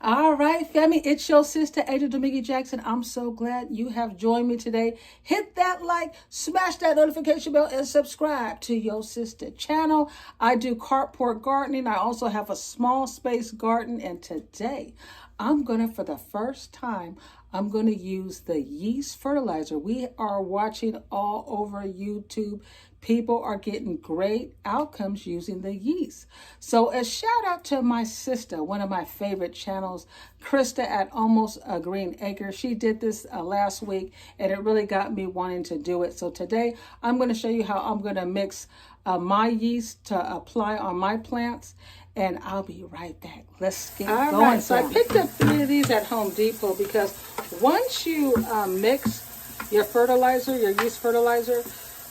All right, family, it's your sister, Angel Jackson. I'm so glad you have joined me today. Hit that like, smash that notification bell, and subscribe to your sister channel. I do Carport Gardening. I also have a small space garden, and today I'm going to, for the first time, I'm going to use the yeast fertilizer. We are watching all over YouTube. People are getting great outcomes using the yeast. So a shout out to my sister, one of my favorite channels, Krista at Almost a Green Acre. She did this last week, and it really got me wanting to do it. So today I'm going to show you how I'm going to mix my yeast to apply on my plants. And I'll be right back. Let's get going. All right, so I picked up 3 of these at Home Depot because once you mix your fertilizer, your yeast fertilizer,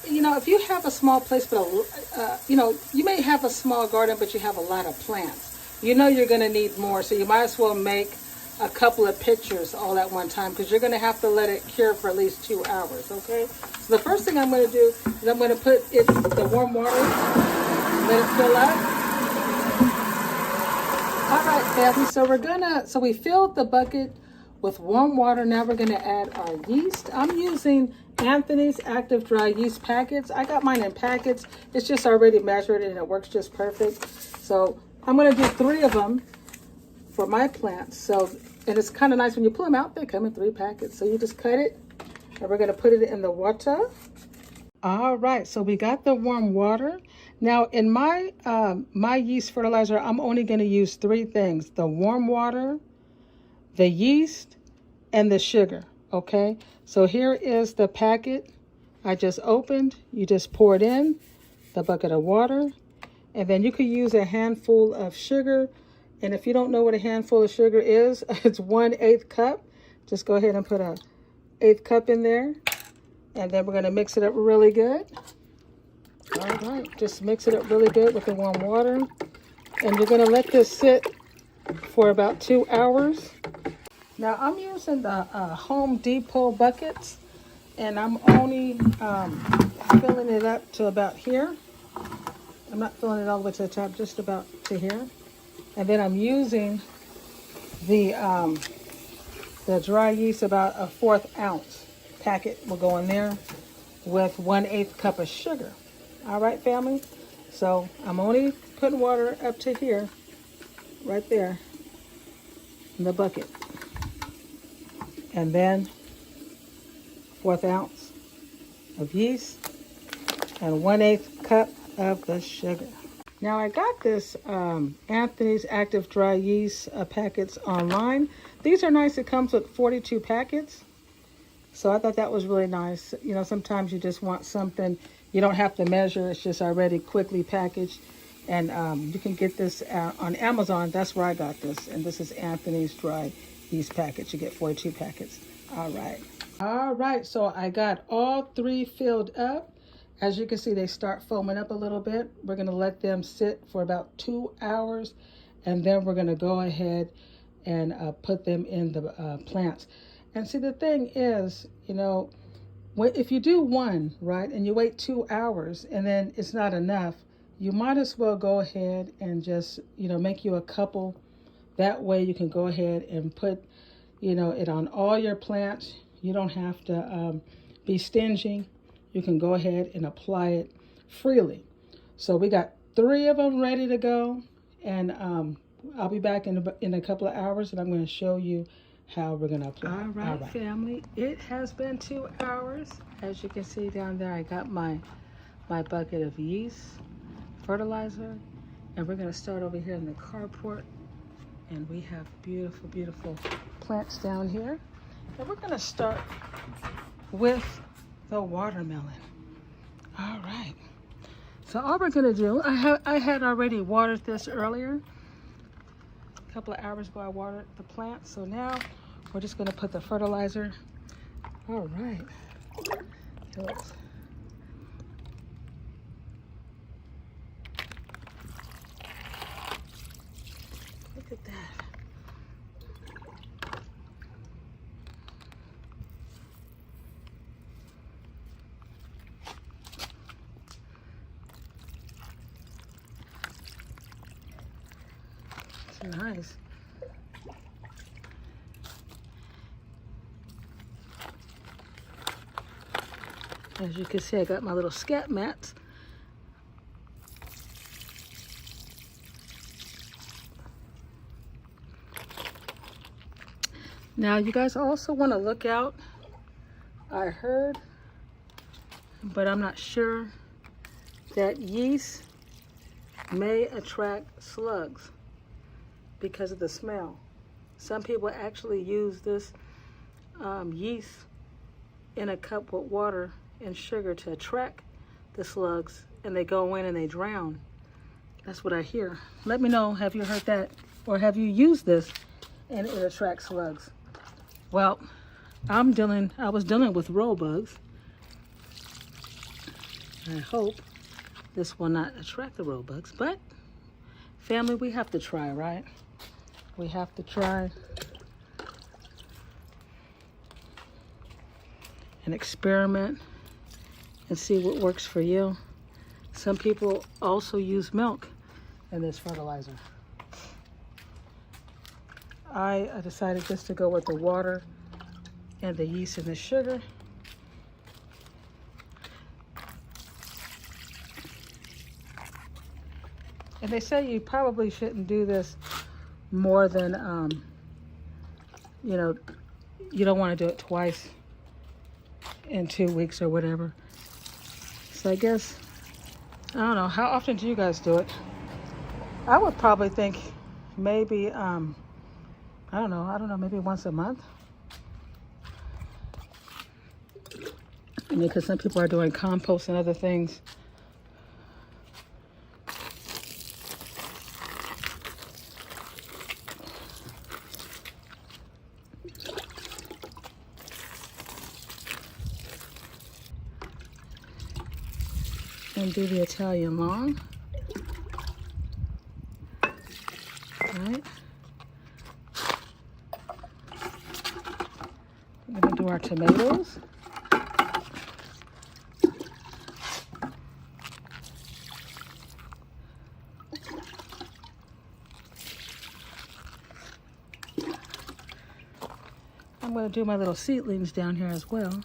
you know, if you have a small place, but you may have a small garden, but you have a lot of plants. You know you're going to need more, so you might as well make a couple of pitchers all at one time because you're going to have to let it cure for at least 2 hours, okay? So the first thing I'm going to do is I'm going to put the warm water, let it fill up. All right, family, so we filled the bucket with warm water. Now we're gonna add our yeast. I'm using Anthony's Active Dry Yeast packets. I got mine in packets. It's just already measured and it works just perfect. So I'm gonna do 3 of them for my plants. So, and it's kind of nice when you pull them out, they come in 3 packets. So you just cut it and we're gonna put it in the water. All right, so we got the warm water. Now in my my yeast fertilizer, I'm only going to use 3 things: the warm water, the yeast, and the sugar. Okay, so here is the packet I just opened. You just pour it in the bucket of water, and then you could use a handful of sugar. And if you don't know what a handful of sugar is, it's 1/8 cup. Just go ahead and put a 1/8 cup in there. And then we're going to mix it up really good. All right, just mix it up really good with the warm water. And you're going to let this sit for about 2 hours. Now I'm using the Home Depot buckets, and I'm only filling it up to about here. I'm not filling it all the way to the top, just about to here. And then I'm using the dry yeast, about a 1/4 ounce. Packet will go in there with 1/8 cup of sugar. All right, family, so I'm only putting water up to here, right there in the bucket, and then 1/4 ounce of yeast and 1/8 cup of the sugar. Now I got this Anthony's Active Dry Yeast packets online. These are nice. It comes with 42 packets. So I thought that was really nice. You know, sometimes you just want something, you don't have to measure, it's just already quickly packaged. And you can get this on Amazon. That's where I got this. And this is Anthony's Dry Yeast packets. You get 42 packets. All right. All right, so I got all 3 filled up. As you can see, they start foaming up a little bit. We're gonna let them sit for about 2 hours. And then we're gonna go ahead and put them in the plants. And see, the thing is, you know, if you do one, right, and you wait 2 hours and then it's not enough, you might as well go ahead and just, you know, make you a couple. That way you can go ahead and put, you know, it on all your plants. You don't have to be stingy. You can go ahead and apply it freely. So we got 3 of them ready to go. And I'll be back in a couple of hours, and I'm going to show you how we're going to apply. All right, family, it has been 2 hours. As you can see down there, I got my bucket of yeast fertilizer, and we're going to start over here in the carport. And we have beautiful, beautiful plants down here. And we're going to start with the watermelon. All right. So all we're going to do, I had already watered this earlier. A couple of hours ago I watered the plant. So now we're just going to put the fertilizer. All right. Look at that. It's nice. As you can see, I got my little scat mats. Now you guys also want to look out. I heard, but I'm not sure, that yeast may attract slugs because of the smell. Some people actually use this yeast in a cup with water and sugar to attract the slugs, and they go in and they drown. That's what I hear. Let me know, have you heard that, or have you used this and it attracts slugs? Well, I was dealing with roll bugs. I hope this will not attract the roll bugs, but family, we have to try, right? We have to try and experiment and see what works for you. Some people also use milk in this fertilizer. I decided just to go with the water and the yeast and the sugar. And they say you probably shouldn't do this more than, you know, you don't want to do it twice in 2 weeks or whatever. So I guess, I don't know, how often do you guys do it? I would probably think maybe, I don't know, maybe once a month. I mean, because some people are doing compost and other things. And do the Italian lawn. Right. We're gonna do our tomatoes. I'm gonna do my little seedlings down here as well.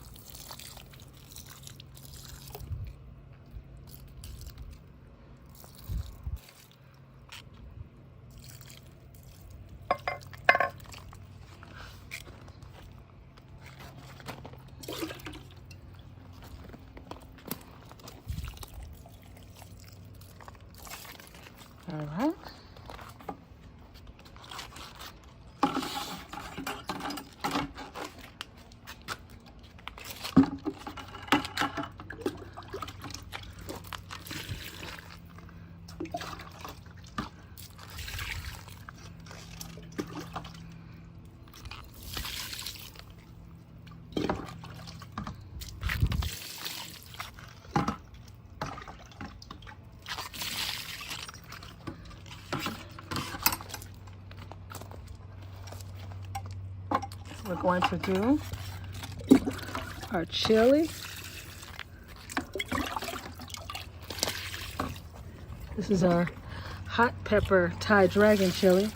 All right. We're going to do our chili. This is our hot pepper Thai dragon chili.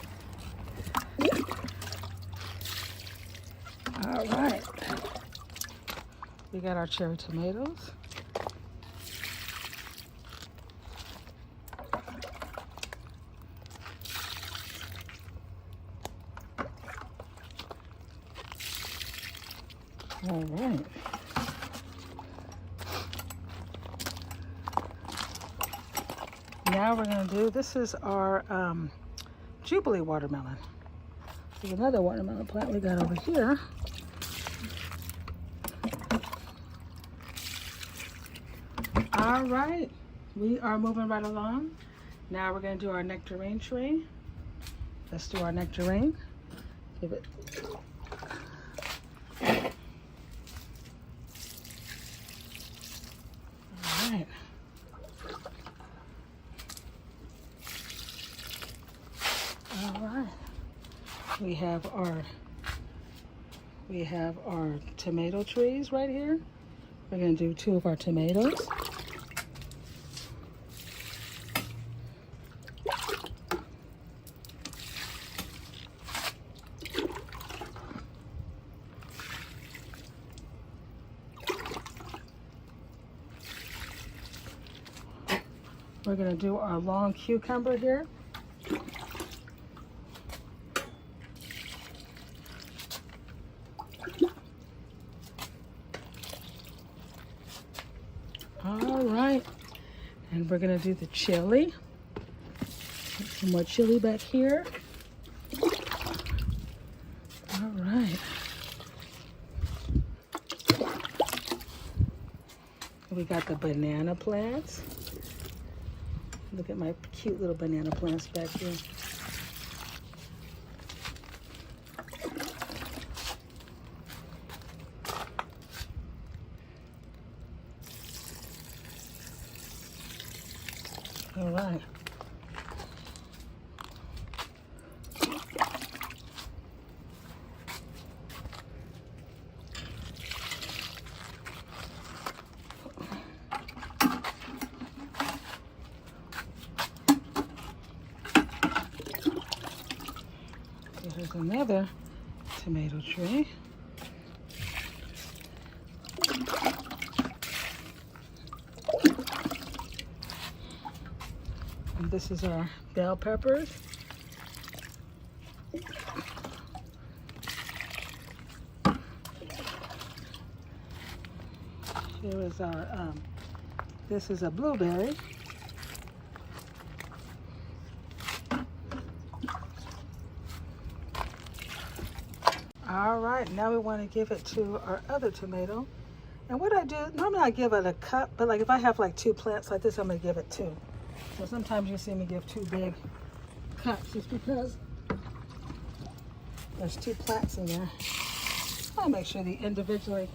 All right. We got our cherry tomatoes. All right. Now we're going to do, this is our Jubilee watermelon. There's another watermelon plant we got over here. All right, we are moving right along. Now we're going to do our nectarine tree. Let's do our nectarine. Give it. All right. All right. We have our tomato trees right here. We're going to do 2 of our tomatoes. We're going to do our long cucumber here. All right, and we're going to do the chili. Put some more chili back here. All right. We got the banana plants. Look at my cute little banana plants back here. All right. Here's another tomato tree. And this is our bell peppers. Here is our, this is a blueberry. All right, now we want to give it to our other tomato. And what I do, normally I give it a cup, but like if I have like 2 plants like this, I'm going to give it 2. So sometimes you see me give 2 big cups just because there's 2 plants in there. I'll make sure they individually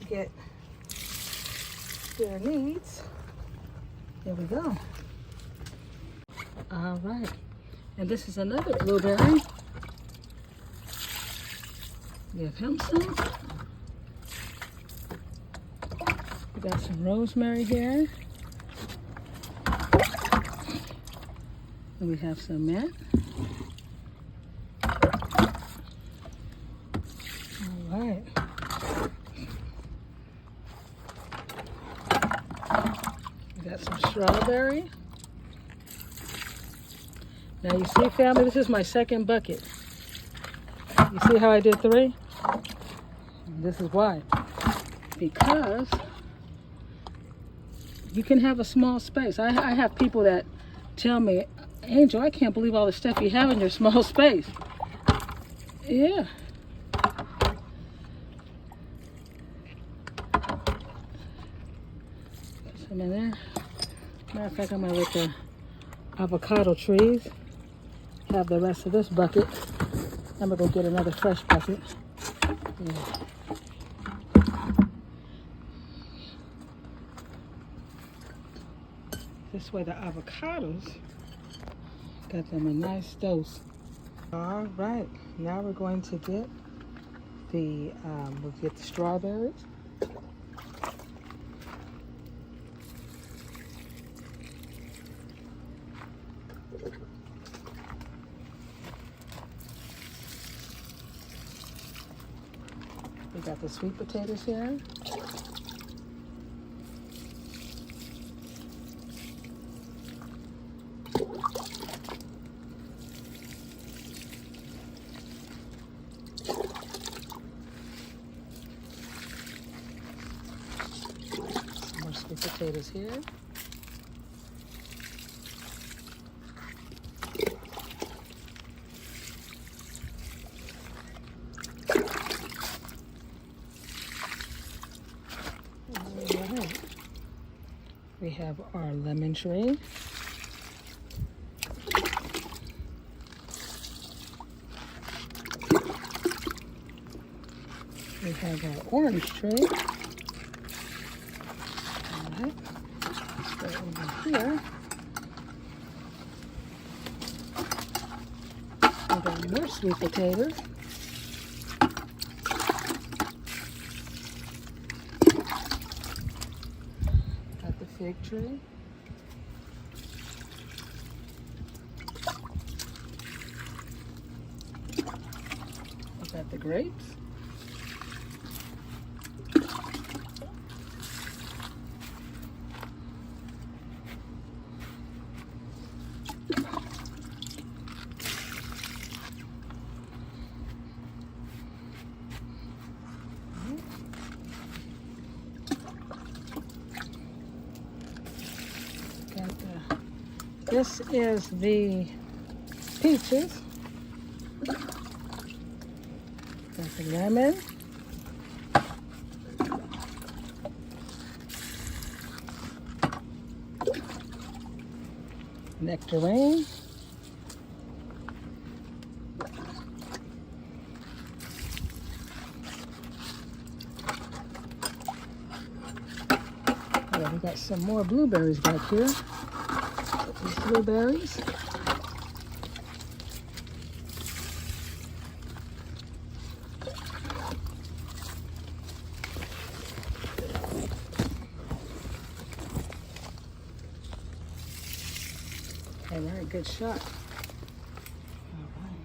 get their needs. There we go. All right, and this is another blueberry. Give him some. We got some rosemary here. And we have some mint. All right. We got some strawberry. Now you see, family, this is my second bucket. You see how I did 3? This is why. Because you can have a small space. I have people that tell me, Angel, I can't believe all the stuff you have in your small space. Yeah. Put some in there. Matter of fact, I'm going to let the avocado trees have the rest of this bucket. I'm going to go get another fresh bucket. Yeah. This way the avocados got them a nice dose. All right, now we're going to get the, we'll get the strawberries. We got the sweet potatoes here. Some more sweet potatoes here. We have our lemon tree. We have our orange tree. All right, let's go over here. We got more sweet potatoes. Fig tree. We got the grapes. This is the peaches. Got the lemon. Nectarine. Yeah, we got some more blueberries back here. These blueberries. All right, good shot. All right.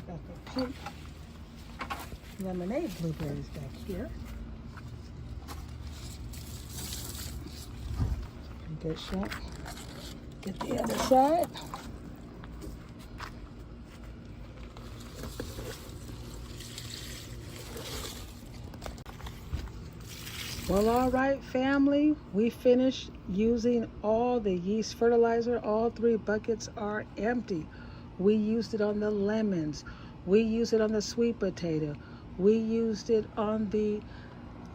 Got the pink lemonade blueberries back here. Good shot. Get the other side. Well, all right, family, we finished using all the yeast fertilizer. All 3 buckets are empty. We used it on the lemons. We used it on the sweet potato. We used it on the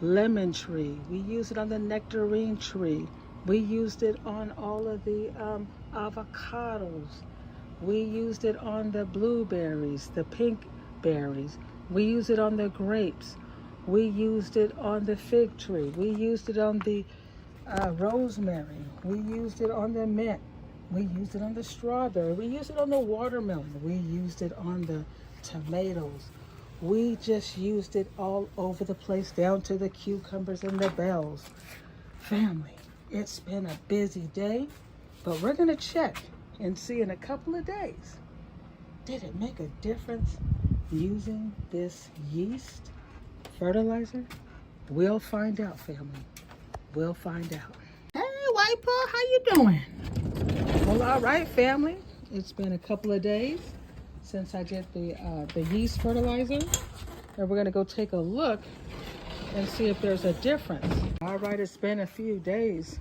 lemon tree. We used it on the nectarine tree. We used it on all of the avocados. We used it on the blueberries, the pink berries. We used it on the grapes. We used it on the fig tree. We used it on the rosemary. We used it on the mint. We used it on the strawberry. We used it on the watermelon. We used it on the tomatoes. We just used it all over the place, down to the cucumbers and the bells. Family, it's been a busy day, but we're gonna check and see in a couple of days, did it make a difference using this yeast fertilizer? We'll find out, family. We'll find out. Hey, White Paw, how you doing? Well, all right, family. It's been a couple of days since I did the yeast fertilizer, and we're gonna go take a look and see if there's a difference. All right, it's been a few days.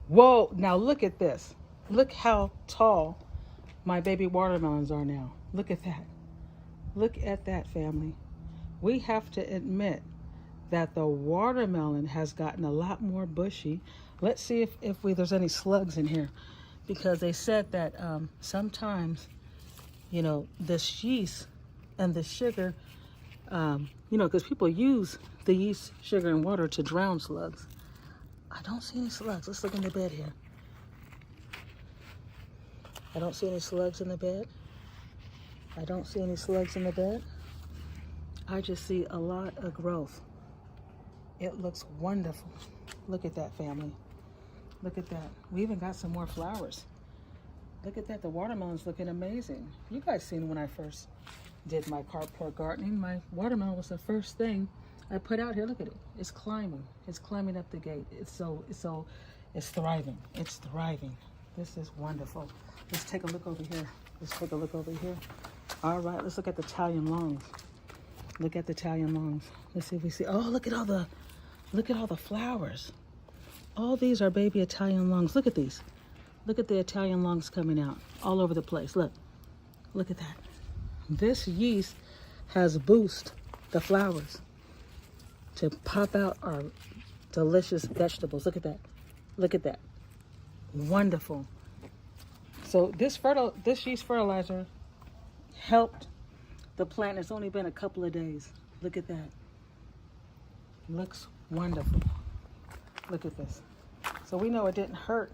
Whoa, now look at this. Look how tall my baby watermelons are now. Look at that. Look at that, family. We have to admit that the watermelon has gotten a lot more bushy. Let's see if there's any slugs in here, because they said that sometimes, you know, this yeast and the sugar, you know, because people use the yeast, sugar, and water to drown slugs. I don't see any slugs. Let's look in the bed here. I don't see any slugs in the bed. I don't see any slugs in the bed. I just see a lot of growth. It looks wonderful. Look at that, family. Look at that. We even got some more flowers. Look at that. The watermelon's looking amazing. You guys seen when I first did my carport gardening. My watermelon was the first thing I put out here. Look at it. It's climbing. It's climbing up the gate. It's thriving. It's thriving. This is wonderful. Let's take a look over here. Let's take a look over here. All right, let's look at the Italian longs. Look at the Italian longs. Let's see if we see. Oh, look at all the flowers. All these are baby Italian longs. Look at these. Look at the Italian longs coming out all over the place. Look at that. This yeast has boosted the flowers to pop out our delicious vegetables. Look at that. Look at that. Wonderful. So this yeast fertilizer helped the plant. It's only been a couple of days. Look at that. Looks wonderful. Look at this. So we know it didn't hurt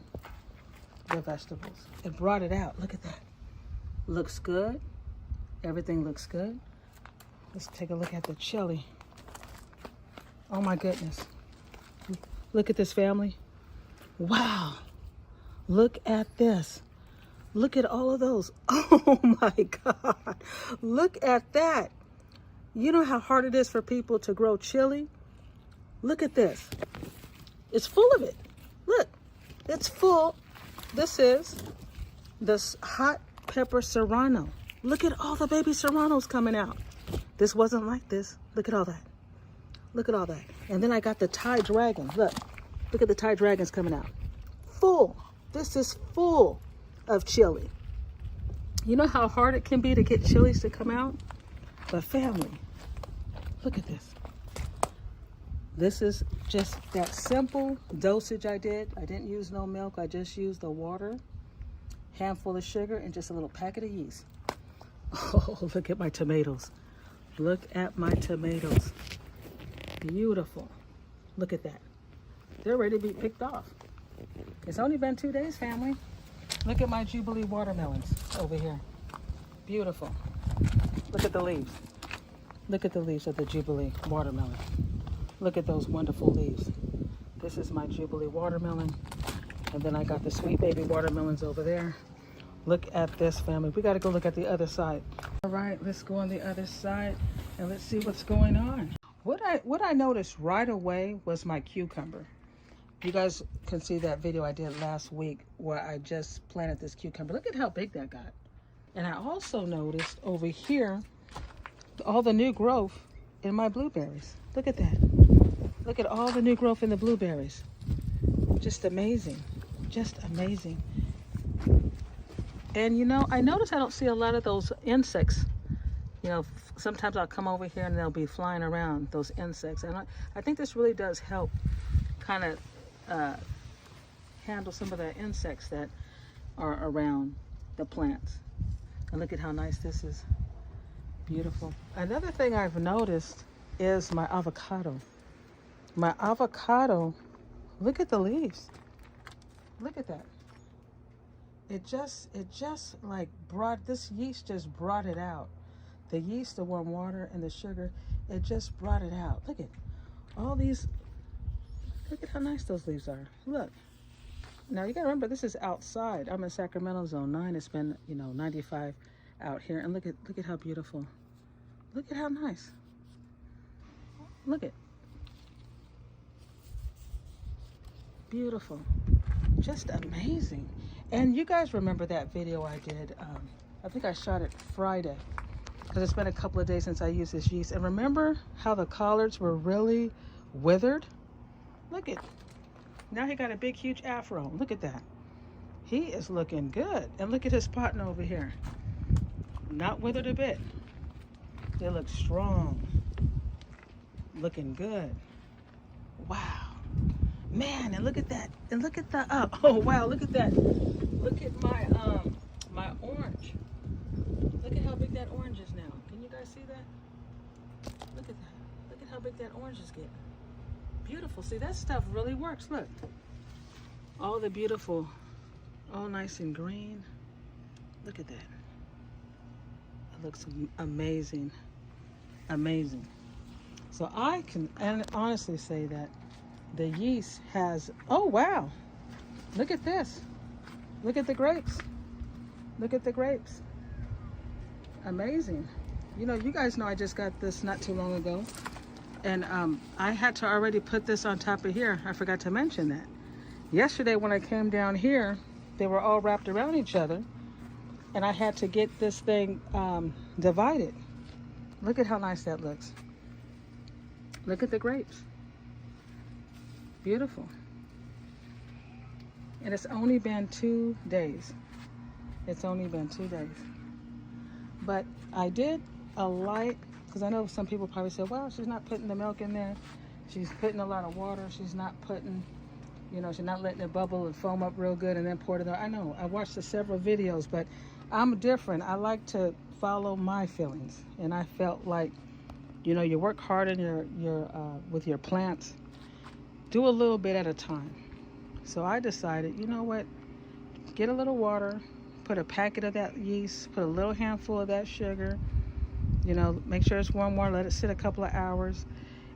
the vegetables. It brought it out. Look at that. Looks good. Everything looks good. Let's take a look at the chili. Oh my goodness. Look at this, family. Wow. Look at this. Look at all of those. Oh my God. Look at that. You know how hard it is for people to grow chili? Look at this. It's full of it. Look, it's full. This is this hot pepper serrano. Look at all the baby serranos coming out. This wasn't like this. Look at all that. Look at all that. And then I got the Thai dragon. Look, Look at the Thai dragons coming out. Full. This is full of chili. You know how hard it can be to get chilies to come out? But family, look at this. This is just that simple dosage I did. I didn't use no milk. I just used the water, handful of sugar, and just a little packet of yeast. Oh, look at my tomatoes. Look at my tomatoes. Beautiful. Look at that. They're ready to be picked off. It's only been 2 days, family. Look at my Jubilee watermelons over here. Beautiful. Look at the leaves. Look at the leaves of the Jubilee watermelon. Look at those wonderful leaves. This is my Jubilee watermelon. And then I got the Sweet Baby watermelons over there. Look at this, family. We got to go look at the other side. All right, let's go on the other side and let's see what's going on. What I noticed right away was my cucumber. You guys can see that video I did last week where I just planted this cucumber. Look at how big that got. And I also noticed over here all the new growth in my blueberries. Look at that. Look at all the new growth in the blueberries. Just amazing. Just amazing. And you know, I notice I don't see a lot of those insects. You know, sometimes I'll come over here and they'll be flying around, those insects. And I think this really does help kind of handle some of the insects that are around the plants. And look at how nice this is. Beautiful. Another thing I've noticed is my avocado. My avocado, look at the leaves. Look at that. It just like brought, this yeast just brought it out. The yeast, the warm water, and the sugar, it just brought it out. Look at all these. Look at how nice those leaves are. Look. Now you gotta remember, this is outside. I'm in Sacramento, zone 9. It's been, 95 out here. And look at how beautiful. Look at how nice. Look at. Beautiful. Just amazing. And you guys remember that video I did, I think I shot it Friday, because it's been a couple of days since I used this yeast. And remember how the collards were really withered? Look at, now he got a big, huge afro. Look at that. He is looking good. And look at his partner over here. Not withered a bit. They look strong. Looking good. Wow. Man, and look at that. And look at the, oh wow, look at that. Look at my, my orange. Look at how big that orange is now. Can you guys see that? Look at that. Look at how big that orange is getting. Beautiful. See, that stuff really works. Look. All the beautiful, all nice and green. Look at that. It looks amazing. Amazing. So I can honestly say that the yeast has, oh wow. Look at this. Look at the grapes. Look at the grapes. Amazing. You know, you guys know I just got this not too long ago. And I had to already put this on top of here. I forgot to mention that. Yesterday when I came down here, they were all wrapped around each other. And I had to get this thing divided. Look at how nice that looks. Look at the grapes. Beautiful. And it's only been 2 days. It's only been 2 days. But I did a light, because I know some people probably say, well, she's not putting the milk in there. She's putting a lot of water. She's not putting, she's not letting it bubble and foam up real good and then pour it in there. I know, I watched the several videos, but I'm different. I like to follow my feelings. And I felt like, you work hard in your with your plants. Do a little bit at a time. So I decided, you know what? Get a little water, put a packet of that yeast, put a little handful of that sugar, make sure it's warm water, let it sit a couple of hours,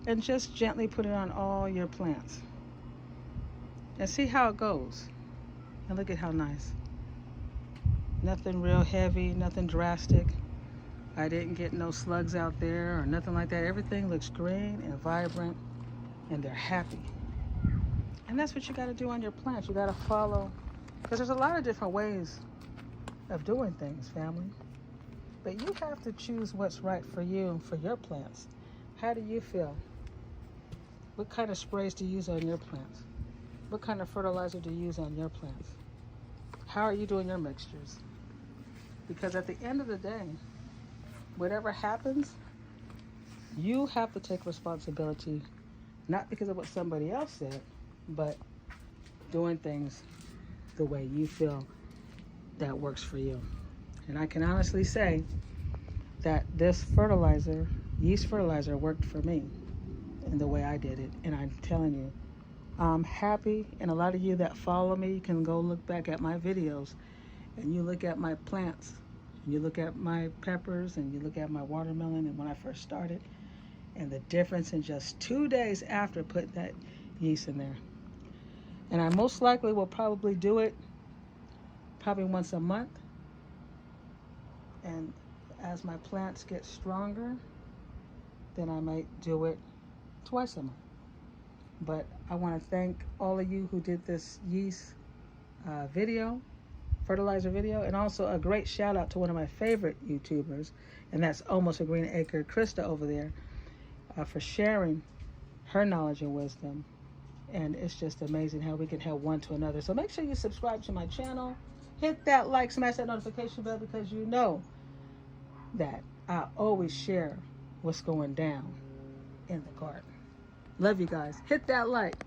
and just gently put it on all your plants. And see how it goes. And look at how nice. Nothing real heavy, nothing drastic. I didn't get no slugs out there or nothing like that. Everything looks green and vibrant, and they're happy. And that's what you got to do on your plants. You got to follow, because there's a lot of different ways of doing things, family. But you have to choose what's right for you and for your plants. How do you feel? What kind of sprays do you use on your plants? What kind of fertilizer do you use on your plants? How are you doing your mixtures? Because at the end of the day, whatever happens, you have to take responsibility, not because of what somebody else said, but doing things the way you feel that works for you. And I can honestly say that this fertilizer, yeast fertilizer, worked for me in the way I did it. And I'm telling you, I'm happy. And a lot of you that follow me, you can go look back at my videos and you look at my plants, and you look at my peppers, and you look at my watermelon and when I first started, and the difference in just 2 days after putting that yeast in there. And I most likely will probably do it probably once a month. And as my plants get stronger, then I might do it twice a month. But I want to thank all of you who did this yeast fertilizer video, and also a great shout out to one of my favorite YouTubers, and that's Almost a Green Acre, Krista over there, for sharing her knowledge and wisdom. And it's just amazing how we can help one to another. So make sure you subscribe to my channel, hit that like, smash that notification bell, because you know that I always share what's going down in the garden. Love you guys. Hit that like.